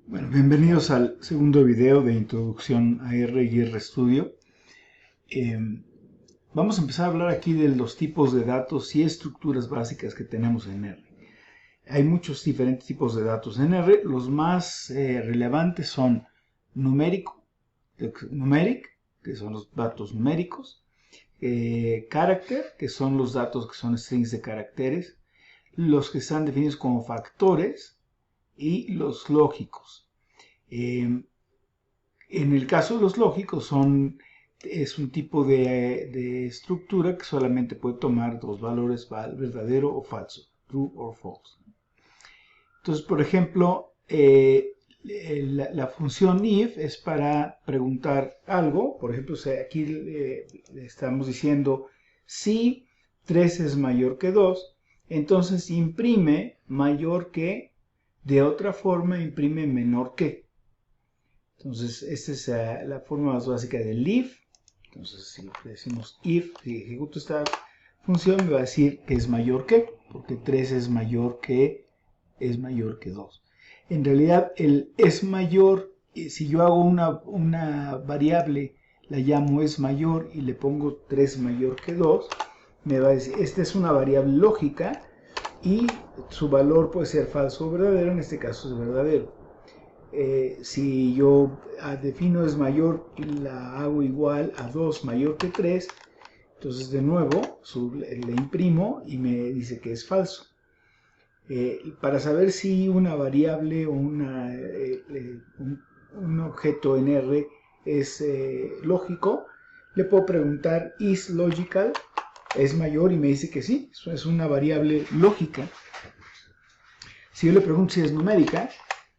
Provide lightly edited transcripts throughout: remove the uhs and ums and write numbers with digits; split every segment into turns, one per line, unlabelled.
Bueno, bienvenidos al segundo video de introducción a R y RStudio. Eh, Vamos a empezar a hablar aquí de los tipos de datos y estructuras básicas que tenemos en R. Hay muchos diferentes tipos de datos en R. Los más relevantes son numeric, que son los datos numéricos, character, que son los datos que son strings de caracteres, los que están definidos como factores y los lógicos. En el caso de los lógicos es un tipo de estructura que solamente puede tomar dos valores, verdadero o falso, true or false. Entonces, por ejemplo, la función if es para preguntar algo. Por ejemplo, aquí le estamos diciendo si 3 es mayor que 2, entonces imprime mayor que, de otra forma imprime menor que. Entonces, esta es la forma más básica del if. Entonces, si decimos if, si ejecuto esta función, me va a decir que es mayor que, porque 3 es mayor que 2. En realidad, el es mayor, si yo hago una variable, la llamo es mayor y le pongo 3 mayor que 2, me va a decir, esta es una variable lógica y su valor puede ser falso o verdadero, en este caso es verdadero. Si yo defino es mayor y la hago igual a 2 mayor que 3, entonces de nuevo le imprimo y me dice que es falso. Para saber si una variable o un objeto en R es lógico, le puedo preguntar is logical, es mayor, y me dice que sí, eso es una variable lógica. Si yo le pregunto si es numérica,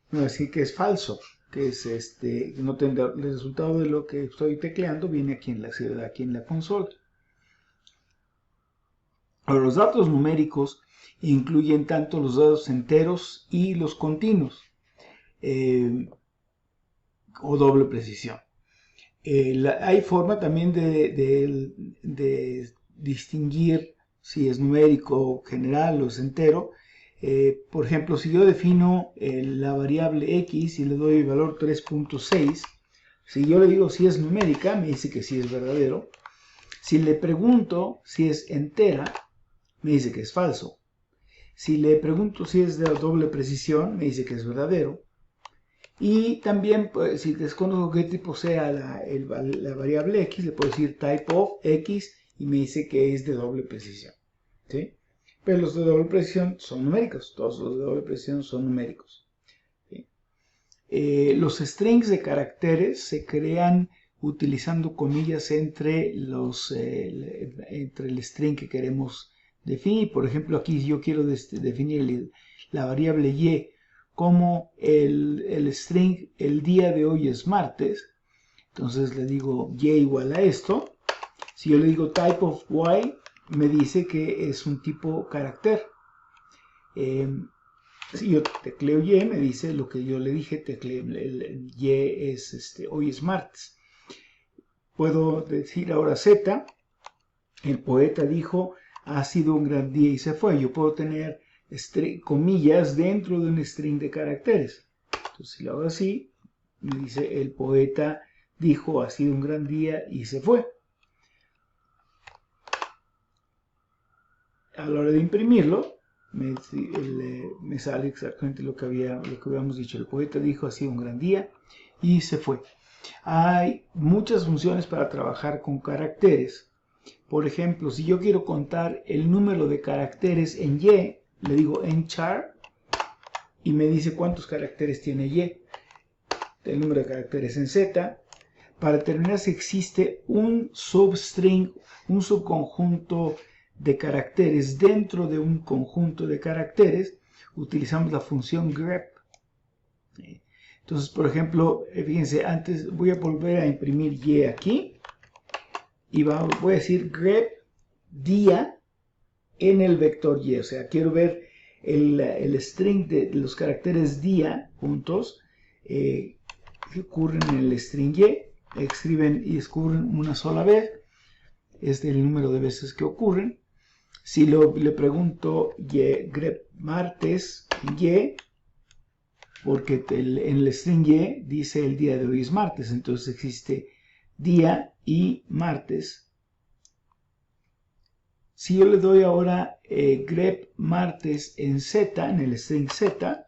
me va a decir que es falso, que es no tendrá el resultado de lo que estoy tecleando, viene aquí en la consola. Ahora, los datos numéricos incluyen tanto los datos enteros y los continuos, o doble precisión. Hay forma también de distinguir si es numérico general o es entero. Por ejemplo, si yo defino la variable x y le doy el valor 3.6, si yo le digo si es numérica, me dice que sí es verdadero. Si le pregunto si es entera, me dice que es falso. Si le pregunto si es de doble precisión, me dice que es verdadero. Y también, pues, si desconozco qué tipo sea la variable x, le puedo decir type of x y me dice que es de doble precisión, ¿sí? Pero los de doble precisión son numéricos, todos los de doble precisión son numéricos, ¿sí? Los strings de caracteres se crean utilizando comillas entre el string que queremos definir. Por ejemplo, aquí yo quiero definir la variable y como el string el día de hoy es martes. Entonces le digo y igual a esto. Si yo le digo type of y, me dice que es un tipo carácter. Si yo tecleo y, me dice lo que yo le dije, el y es hoy es martes. Puedo decir ahora z, el poeta dijo, ha sido un gran día y se fue. Yo puedo tener comillas dentro de un string de caracteres. Entonces, si lo hago así, me dice, el poeta dijo, ha sido un gran día y se fue. A la hora de imprimirlo, me sale exactamente lo que habíamos dicho. El poeta dijo, ha sido un gran día y se fue. Hay muchas funciones para trabajar con caracteres. Por ejemplo, si yo quiero contar el número de caracteres en y, le digo en char y me dice cuántos caracteres tiene y. El número de caracteres en z. Para determinar si existe un substring, un subconjunto de caracteres dentro de un conjunto de caracteres, utilizamos la función grep. Entonces, por ejemplo, fíjense, antes voy a volver a imprimir y aquí y voy a decir grep día en el vector y, o sea, quiero ver el string de los caracteres día juntos que ocurren en el string y, escriben y escurren una sola vez, es el número de veces que ocurren. Si le pregunto y grep martes y, porque en el string y dice el día de hoy es martes, entonces existe día y martes. Si yo le doy ahora grep martes en z, en el string z,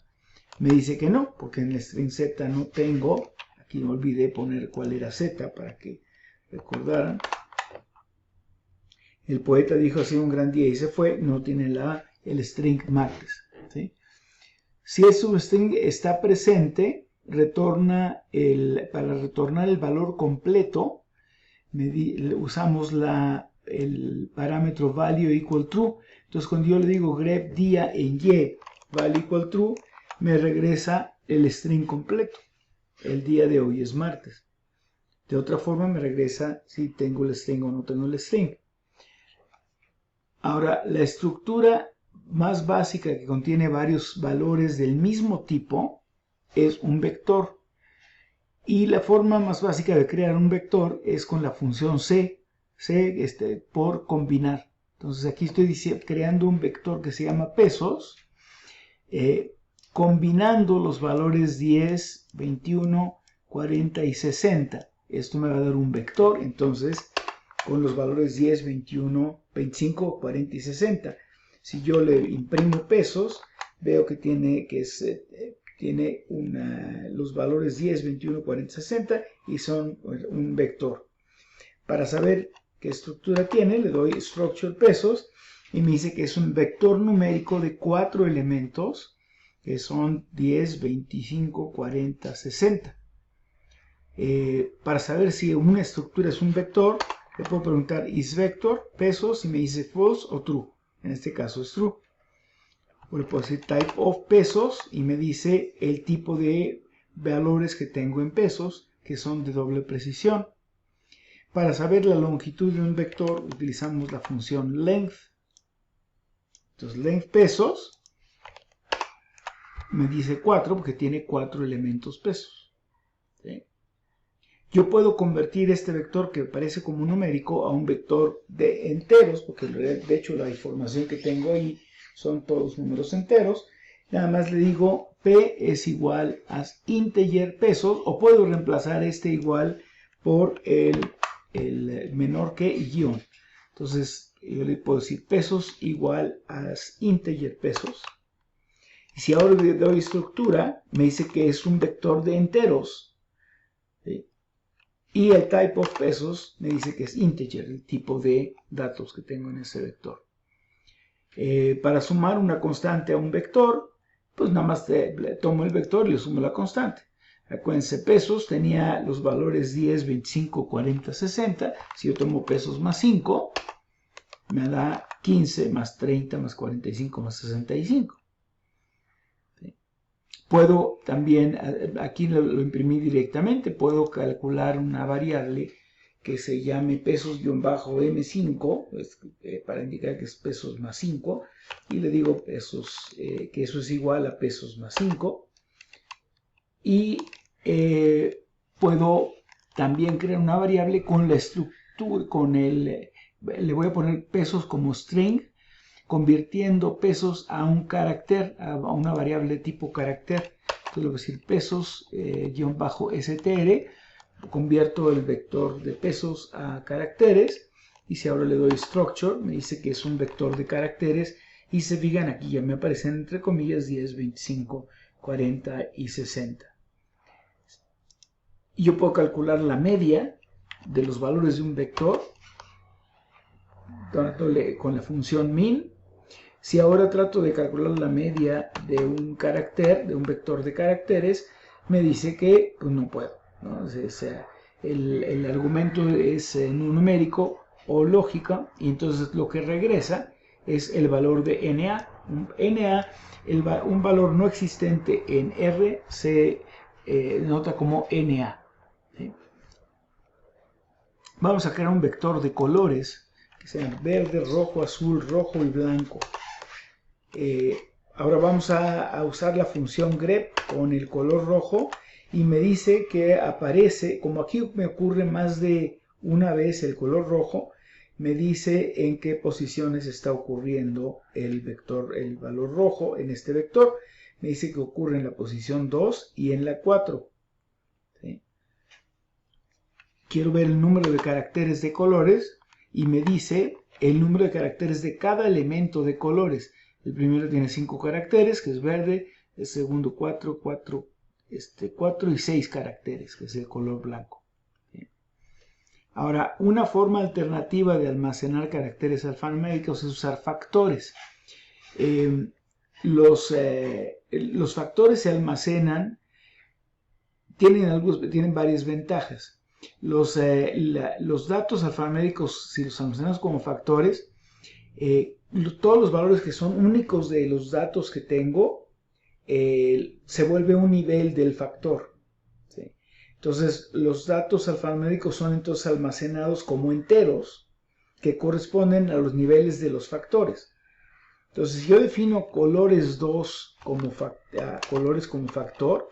me dice que no, porque en el string z no tengo, aquí me olvidé poner cuál era z para que recordaran. El poeta dijo así un gran día y se fue, no tiene el string martes, ¿sí? Si el substring está presente, para retornar el valor completo, usamos el parámetro value equal true. Entonces cuando yo le digo grep día en y value equal true, me regresa el string completo. El día de hoy es martes. De otra forma me regresa si tengo el string o no tengo el string. Ahora, la estructura más básica que contiene varios valores del mismo tipo es un vector. Y la forma más básica de crear un vector es con la función c por combinar. Entonces aquí estoy creando un vector que se llama pesos, combinando los valores 10, 21, 40 y 60. Esto me va a dar un vector, entonces, con los valores 10, 21, 25, 40 y 60. Si yo le imprimo pesos, veo que tiene los valores 10, 21, 40, 60 y son un vector. Para saber qué estructura tiene, le doy structure pesos y me dice que es un vector numérico de 4 elementos que son 10, 25, 40, 60. Para saber si una estructura es un vector, le puedo preguntar isVector pesos y me dice false o true. En este caso es true. O le puedo decir type of pesos y me dice el tipo de valores que tengo en pesos, que son de doble precisión. Para saber la longitud de un vector utilizamos la función length. Entonces length pesos me dice 4 porque tiene 4 elementos pesos. ¿Sí? Yo puedo convertir este vector que parece como un numérico a un vector de enteros, porque de hecho la información que tengo ahí son todos números enteros. Nada más le digo p es igual a integer pesos, o puedo reemplazar este igual por el menor que y guión. Entonces yo le puedo decir pesos igual a integer pesos. Y si ahora le doy estructura, me dice que es un vector de enteros. ¿Sí? Y el type of pesos me dice que es integer, el tipo de datos que tengo en ese vector. Para sumar una constante a un vector, pues nada más tomo el vector y le sumo la constante. Acuérdense, pesos tenía los valores 10, 25, 40, 60. Si yo tomo pesos más 5, me da 15 más 30 más 45 más 65. ¿Sí? Puedo también, aquí lo imprimí directamente, puedo calcular una variable que se llame pesos-m5, para indicar que es pesos más 5, y le digo pesos, que eso es igual a pesos más 5. Y puedo también crear una variable con la estructura, le voy a poner pesos como string, convirtiendo pesos a un carácter, a una variable tipo carácter. Entonces le voy a decir pesos-str, convierto el vector de pesos a caracteres, y si ahora le doy structure, me dice que es un vector de caracteres, y se fijan aquí ya me aparecen entre comillas 10, 25, 40 y 60. Y yo puedo calcular la media de los valores de un vector dándole con la función min. Si ahora trato de calcular la media de un carácter, de un vector de caracteres, me dice que pues no puedo, ¿no? O sea, el argumento es numérico o lógica, y entonces lo que regresa es el valor de NA. Un valor no existente en R se nota como NA. ¿Sí? Vamos a crear un vector de colores que sean verde, rojo, azul, rojo y blanco. Ahora vamos a usar la función grep con el color rojo, y me dice que aparece, como aquí me ocurre más de una vez el color rojo, me dice en qué posiciones está ocurriendo el vector, el valor rojo en este vector. me dice que ocurre en la posición 2 y en la 4. ¿Sí? Quiero ver el número de caracteres de colores y me dice el número de caracteres de cada elemento de colores. El primero tiene 5 caracteres, que es verde. El segundo 4 y 6 caracteres, que es el color blanco. ¿Sí? Ahora, una forma alternativa de almacenar caracteres alfanuméricos es usar factores. Los factores se almacenan, tienen varias ventajas. Los datos alfanuméricos, si los almacenamos como factores, todos los valores que son únicos de los datos que tengo, se vuelve un nivel del factor. ¿Sí? Entonces, los datos alfanuméricos son entonces almacenados como enteros que corresponden a los niveles de los factores. Entonces, si yo defino colores 2 como colores como factor,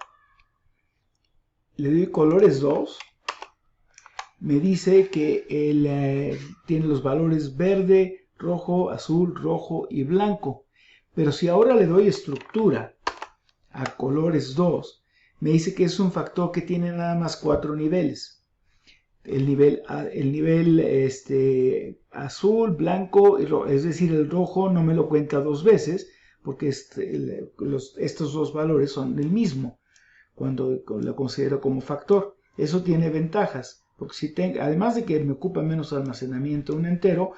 le doy colores 2, me dice que tiene los valores verde, rojo, azul, rojo y blanco. Pero si ahora le doy estructura a colores 2, me dice que es un factor que tiene nada más 4 niveles. El nivel azul, blanco, es decir, el rojo no me lo cuenta 2 veces, porque estos dos valores son el mismo cuando lo considero como factor. Eso tiene ventajas, porque además de que me ocupa menos almacenamiento un entero,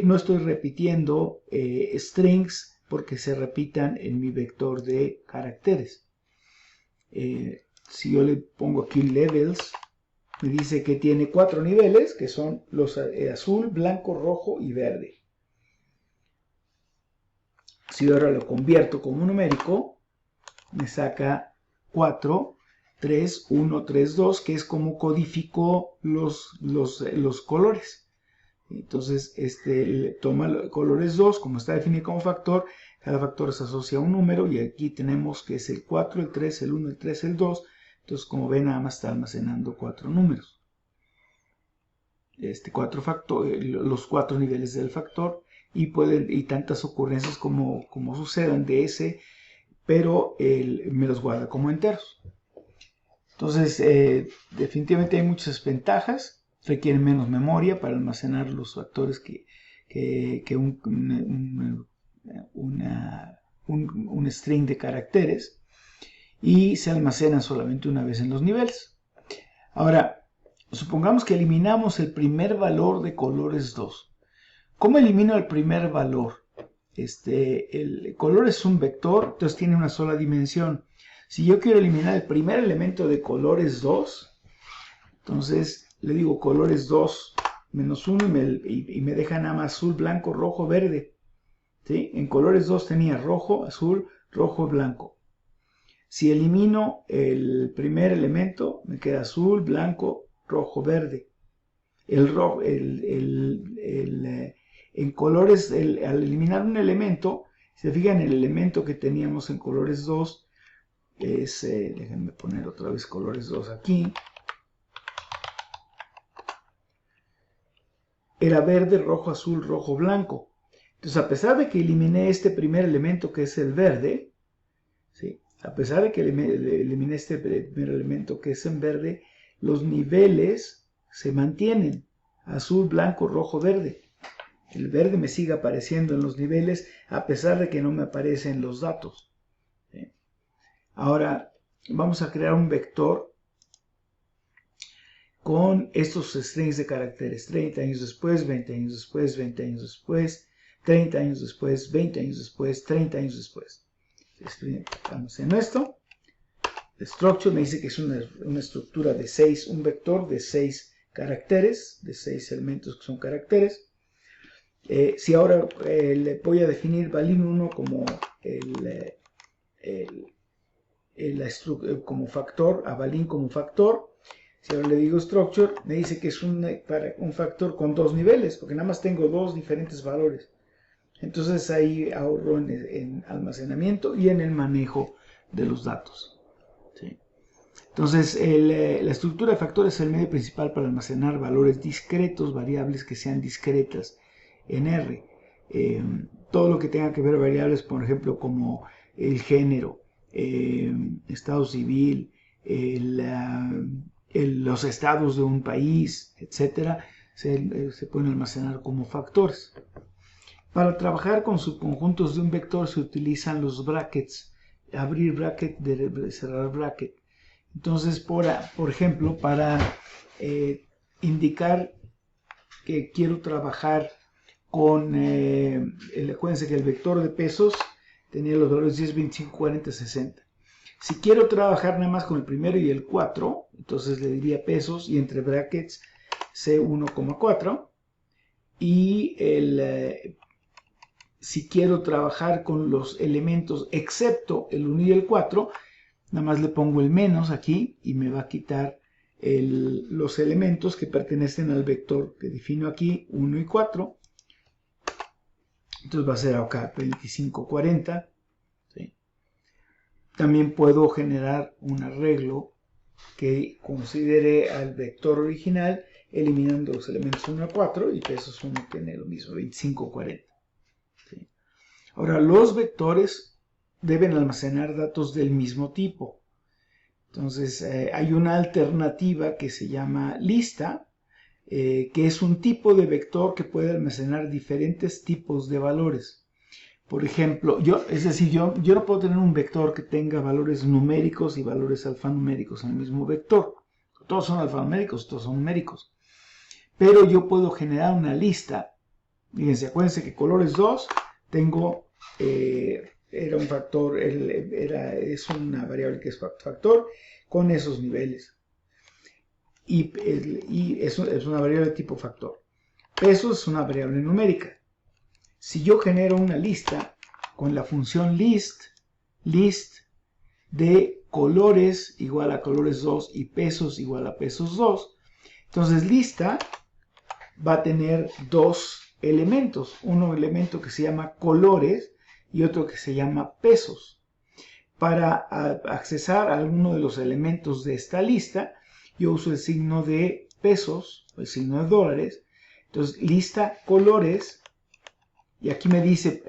no estoy repitiendo strings porque se repitan en mi vector de caracteres. Si yo le pongo aquí levels, me dice que tiene 4 niveles, que son los azul, blanco, rojo y verde. Si ahora lo convierto como numérico, me saca 4, 3, 1, 3, 2, que es como codificó los colores. Entonces, toma colores 2, como está definido como factor, cada factor se asocia a un número, y aquí tenemos que es el 4, el 3, el 1, el 3, el 2. Entonces, como ven, nada más está almacenando 4 números. Los 4 niveles del factor, y tantas ocurrencias como sucedan de ese, pero me los guarda como enteros. Entonces, definitivamente hay muchas ventajas. Requieren menos memoria para almacenar los factores que un string de caracteres, y se almacenan solamente una vez en los niveles. Ahora, supongamos que eliminamos el primer valor de colores 2. ¿Cómo elimino el primer valor? El color es un vector, entonces tiene una sola dimensión. Si yo quiero eliminar el primer elemento de colores 2, entonces le digo colores 2 menos 1 y me deja nada más azul, blanco, rojo, verde. ¿Sí? En colores 2 tenía rojo, azul, rojo, blanco. Si elimino el primer elemento, me queda azul, blanco, rojo, verde. En colores, al eliminar un elemento, si se fijan, el elemento que teníamos en colores 2 es, déjenme poner otra vez colores 2 aquí, era verde, rojo, azul, rojo, blanco. Entonces, a pesar de que eliminé este primer elemento que es el verde, ¿sí? A pesar de que eliminé este primer elemento que es en verde, los niveles se mantienen: azul, blanco, rojo, verde. El verde me sigue apareciendo en los niveles a pesar de que no me aparecen los datos. ¿Sí? Ahora vamos a crear un vector con estos strings de caracteres: 30 años después, 20 años después, 20 años después, 30 años después, 20 años después, 30 años después. Estamos en esto. Structure me dice que es una estructura de 6, un vector de 6 caracteres, de 6 elementos que son caracteres. Si ahora le voy a definir valin1 como como factor, a valin como factor, si ahora le digo structure, me dice que es un factor con 2 niveles, porque nada más tengo 2 diferentes valores. Entonces ahí ahorro en almacenamiento y en el manejo de los datos. ¿Sí? Entonces, la estructura de factores es el medio principal para almacenar valores discretos, variables que sean discretas en R. Todo lo que tenga que ver variables, por ejemplo, como el género, estado civil, los estados de un país, etcétera, se pueden almacenar como factores. Para trabajar con subconjuntos de un vector se utilizan los brackets, abrir bracket, cerrar bracket. Entonces, por ejemplo, para indicar que quiero trabajar con, acuérdense que el vector de pesos tenía los valores 10, 25, 40, 60. Si quiero trabajar nada más con el primero y el 4, entonces le diría pesos y entre brackets C1,4. Y si quiero trabajar con los elementos excepto el 1 y el 4, nada más le pongo el menos aquí y me va a quitar los elementos que pertenecen al vector que defino aquí, 1 y 4. Entonces va a ser acá 25, 40. ¿Sí? También puedo generar un arreglo que considere al vector original eliminando los elementos 1 a 4 y pesos 1 tiene lo mismo, 25, 40. ¿Sí? Ahora, los vectores deben almacenar datos del mismo tipo. Entonces, hay una alternativa que se llama lista, que es un tipo de vector que puede almacenar diferentes tipos de valores. Por ejemplo, yo no puedo tener un vector que tenga valores numéricos y valores alfanuméricos en el mismo vector. Todos son alfanuméricos, todos son numéricos. Pero yo puedo generar una lista. Fíjense, acuérdense que colores 2 tengo, era un factor, es una variable que es factor con esos niveles. Y eso es una variable de tipo factor. Pesos es una variable numérica. Si yo genero una lista con la función list de colores igual a colores 2 y pesos igual a pesos 2, entonces lista va a tener dos elementos, un elemento que se llama colores y otro que se llama pesos. Para accesar a alguno de los elementos de esta lista, yo uso el signo de pesos, el signo de dólares. Entonces, lista colores, y aquí me dice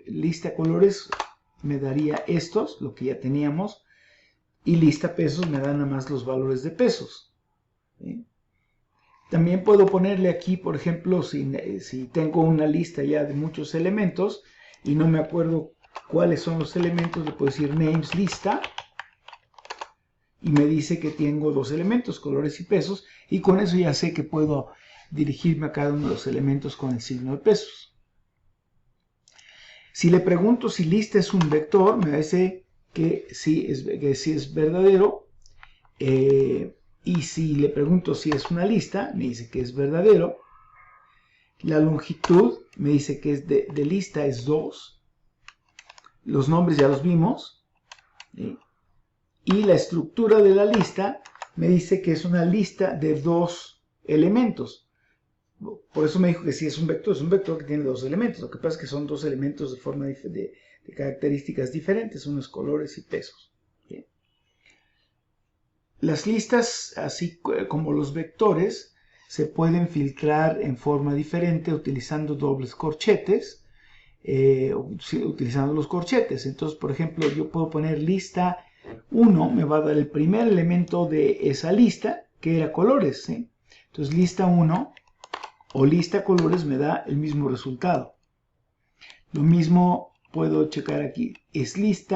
lista colores me daría estos, lo que ya teníamos, y lista pesos me da nada más los valores de pesos. ¿Sí? También puedo ponerle aquí, por ejemplo, si tengo una lista ya de muchos elementos y no me acuerdo cuáles son los elementos, le puedo decir names lista y me dice que tengo dos elementos, colores y pesos, y con eso ya sé que puedo dirigirme a cada uno de los elementos con el signo de pesos. Si le pregunto si lista es un vector, me dice que sí es verdadero. Y si le pregunto si es una lista, me dice que es verdadero. La longitud me dice que es de lista es 2. Los nombres ya los vimos. ¿Sí? Y la estructura de la lista me dice que es una lista de dos elementos. Por eso me dijo que si es un vector que tiene dos elementos. Lo que pasa es que son dos elementos de forma de características diferentes, unos colores y pesos. ¿Sí? Las listas, así como los vectores, se pueden filtrar en forma diferente utilizando dobles corchetes, utilizando los corchetes. Entonces, por ejemplo, yo puedo poner lista 1, me va a dar el primer elemento de esa lista, que era colores. ¿Sí? Entonces, lista 1 o lista colores me da el mismo resultado. Lo mismo puedo checar aquí, es list,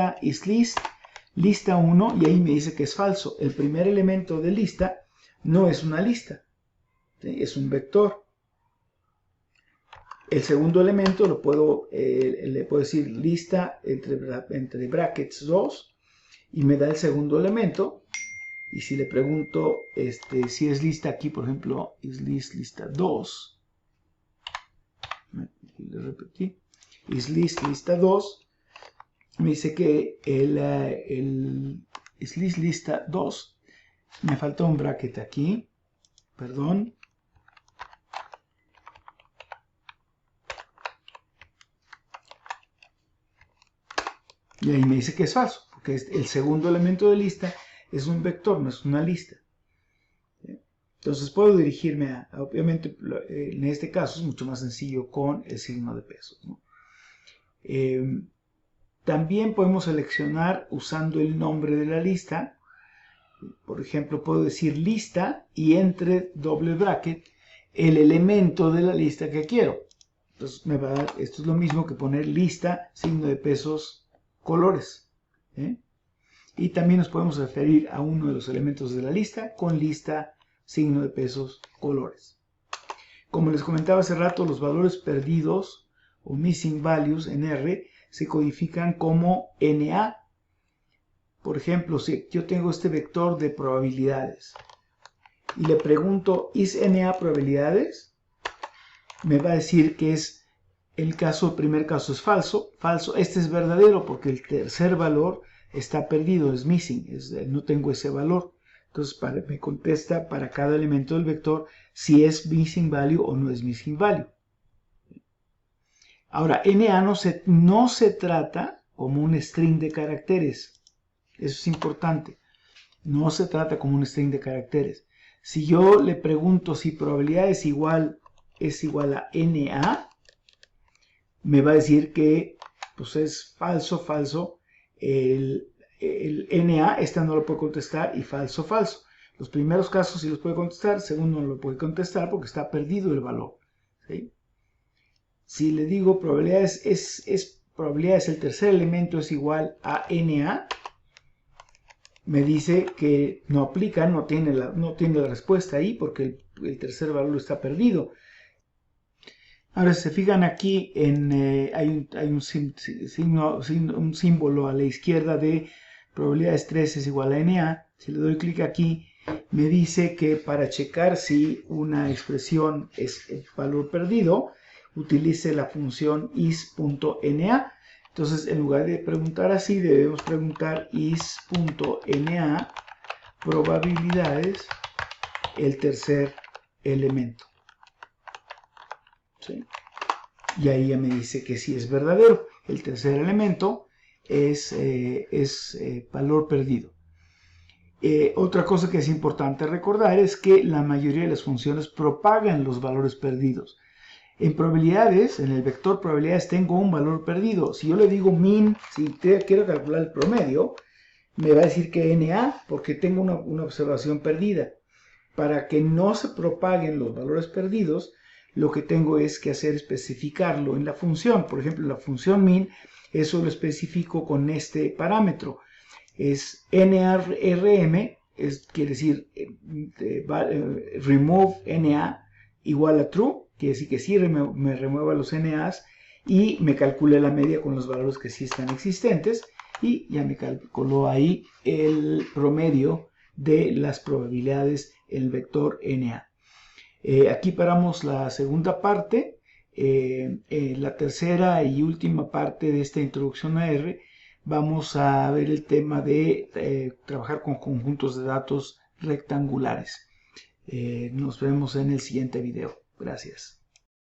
lista 1, y ahí me dice que es falso. El primer elemento de lista no es una lista, ¿sí? Es un vector. El segundo elemento le puedo decir lista entre brackets 2 y me da el segundo elemento. Y si le pregunto si es lista aquí, por ejemplo, is lista 2, le repetí, is lista 2, me dice que is lista 2, me falta un bracket aquí, perdón. Y ahí me dice que es falso, porque el segundo elemento de lista es un vector, no es una lista. Entonces puedo dirigirme obviamente, en este caso es mucho más sencillo con el signo de pesos, ¿no? También podemos seleccionar usando el nombre de la lista. Por ejemplo, puedo decir lista y entre doble bracket el elemento de la lista que quiero. Entonces me va a dar, esto es lo mismo que poner lista, signo de pesos, colores. Y también nos podemos referir a uno de los elementos de la lista con lista, signo de pesos, colores. Como les comentaba hace rato, los valores perdidos o missing values en R se codifican como NA. Por ejemplo, si yo tengo este vector de probabilidades y le pregunto, ¿is NA probabilidades? Me va a decir que es el primer caso es falso, este es verdadero porque el tercer valor está perdido, es missing, no tengo ese valor. Entonces me contesta para cada elemento del vector si es missing value o no es missing value. Ahora, NA no se trata como un string de caracteres. Eso es importante. No se trata como un string de caracteres. Si yo le pregunto si probabilidad es igual a NA, me va a decir que pues es falso. El NA, esta no lo puede contestar, y falso. Los primeros casos sí los puede contestar, el segundo no lo puede contestar porque está perdido el valor. ¿Sí? Si le digo probabilidades el tercer elemento es igual a NA, me dice que no aplica, no tiene la respuesta ahí porque el tercer valor está perdido. Ahora, si se fijan aquí, hay un símbolo a la izquierda de probabilidades 3 es igual a NA. Si le doy clic aquí, me dice que para checar si una expresión es valor perdido, utilice la función is.na. Entonces, en lugar de preguntar así, debemos preguntar is.na probabilidades el tercer elemento. ¿Sí? Y ahí ya me dice que sí es verdadero. El tercer elemento es valor perdido. Otra cosa que es importante recordar es que la mayoría de las funciones propagan los valores perdidos. En probabilidades, en el vector probabilidades, tengo un valor perdido. Si yo le digo min, si quiero calcular el promedio, me va a decir que NA, porque tengo una observación perdida. Para que no se propaguen los valores perdidos, lo que tengo es que hacer especificarlo en la función. Por ejemplo, la función min, eso lo especifico con este parámetro. Es NRM, quiere decir remove NA igual a true, quiere decir que sí me remueva los NAs y me calcule la media con los valores que sí están existentes y ya me calculó ahí el promedio de las probabilidades en el vector NA. Aquí paramos la segunda parte. La tercera y última parte de esta introducción a R, vamos a ver el tema de trabajar con conjuntos de datos rectangulares. Nos vemos en el siguiente video. Gracias.